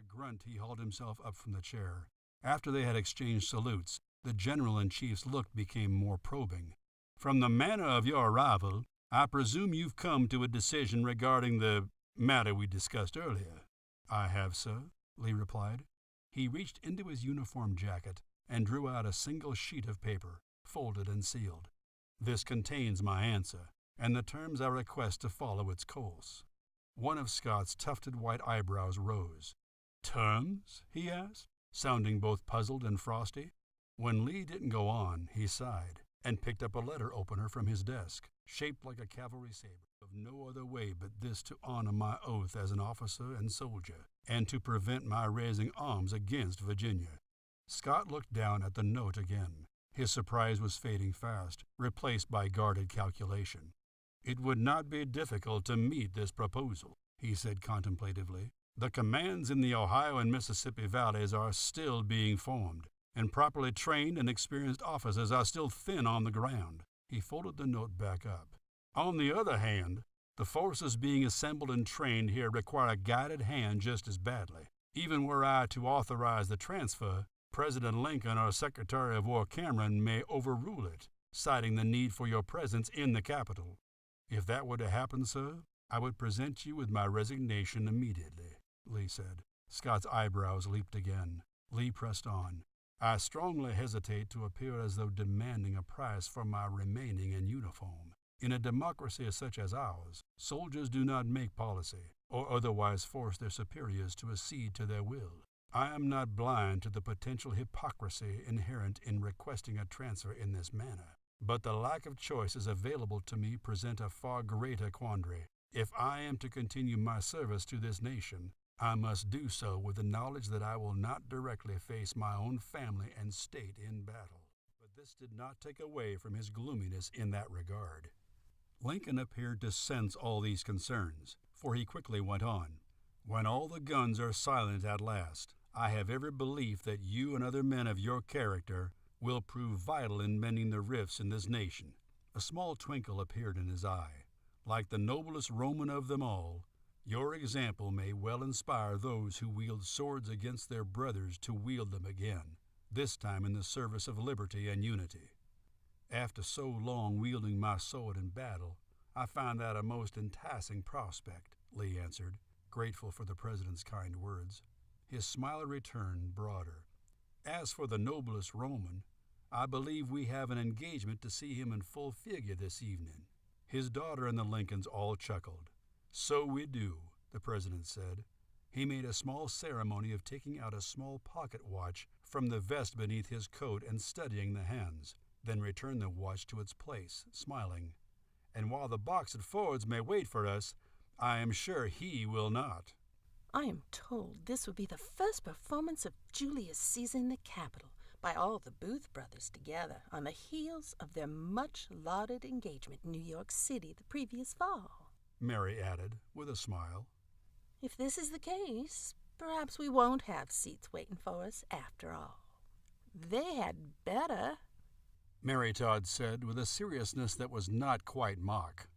a grunt, he hauled himself up from the chair. After they had exchanged salutes, the General-in-Chief's look became more probing. "From the manner of your arrival, I presume you've come to a decision regarding the matter we discussed earlier." "I have, sir," Lee replied. He reached into his uniform jacket and drew out a single sheet of paper, folded and sealed. "This contains my answer, and the terms I request to follow its course." One of Scott's tufted white eyebrows rose. "Terms?" he asked, sounding both puzzled and frosty. When Lee didn't go on, he sighed and picked up a letter opener from his desk, shaped like a cavalry saber. "Of no other way but this to honor my oath as an officer and soldier, and to prevent my raising arms against Virginia." Scott looked down at the note again. His surprise was fading fast, replaced by guarded calculation. "It would not be difficult to meet this proposal," he said contemplatively. "The commands in the Ohio and Mississippi valleys are still being formed, and properly trained and experienced officers are still thin on the ground." He folded the note back up. "On the other hand, the forces being assembled and trained here require a guided hand just as badly. Even were I to authorize the transfer, President Lincoln or Secretary of War Cameron may overrule it, citing the need for your presence in the capital. If that were to happen, sir, I would present you with my resignation immediately," Lee said. Scott's eyebrows leaped again. Lee pressed on. "I strongly hesitate to appear as though demanding a price for my remaining in uniform. In a democracy such as ours, soldiers do not make policy, or otherwise force their superiors to accede to their will. I am not blind to the potential hypocrisy inherent in requesting a transfer in this manner, but the lack of choices available to me present a far greater quandary. If I am to continue my service to this nation, I must do so with the knowledge that I will not directly face my own family and state in battle." But this did not take away from his gloominess in that regard. Lincoln appeared to sense all these concerns, for he quickly went on. "When all the guns are silent at last, I have every belief that you and other men of your character will prove vital in mending the rifts in this nation." A small twinkle appeared in his eye. "Like the noblest Roman of them all, your example may well inspire those who wield swords against their brothers to wield them again, this time in the service of liberty and unity." "After so long wielding my sword in battle, I find that a most enticing prospect," Lee answered, grateful for the president's kind words. His smile returned, broader. "As for the noblest Roman, I believe we have an engagement to see him in full figure this evening." His daughter and the Lincolns all chuckled. "So we do," the president said. He made a small ceremony of taking out a small pocket watch from the vest beneath his coat and studying the hands, then returned the watch to its place, smiling. "And while the box at Ford's may wait for us, I am sure he will not." "I am told this will be the first performance of Julius Caesar in the Capitol by all the Booth brothers together on the heels of their much-lauded engagement in New York City the previous fall," Mary added, with a smile. "If this is the case, perhaps we won't have seats waiting for us after all. They had better," Mary Todd said with a seriousness that was not quite mock.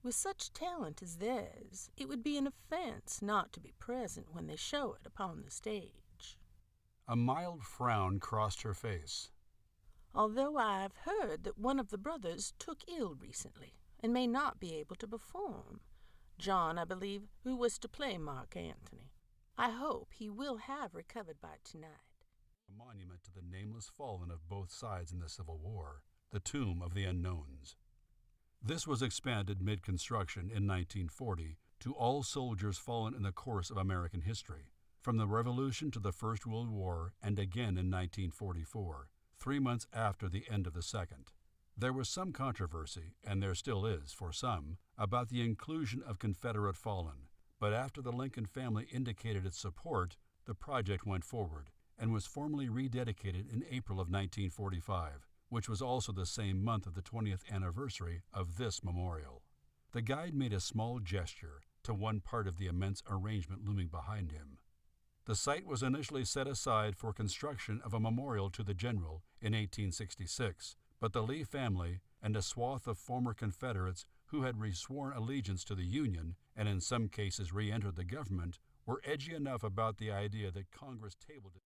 "With such talent as theirs, it would be an offense not to be present when they show it upon the stage." A mild frown crossed her face. "Although I've heard that one of the brothers took ill recently and may not be able to perform. John, I believe, who was to play Mark Antony. I hope he will have recovered by tonight." A monument to the nameless fallen of both sides in the Civil War, the tomb of the unknowns. This was expanded mid-construction in 1940 to all soldiers fallen in the course of American history, from the Revolution to the First World War, and again in 1944, 3 months after the end of the Second. There was some controversy, and there still is for some, about the inclusion of Confederate fallen, but after the Lincoln family indicated its support, the project went forward and was formally rededicated in April of 1945, which was also the same month of the 20th anniversary of this memorial. The guide made a small gesture to one part of the immense arrangement looming behind him. The site was initially set aside for construction of a memorial to the general in 1866, but the Lee family and a swath of former Confederates who had resworn allegiance to the Union and in some cases re-entered the government were edgy enough about the idea that Congress tabled it.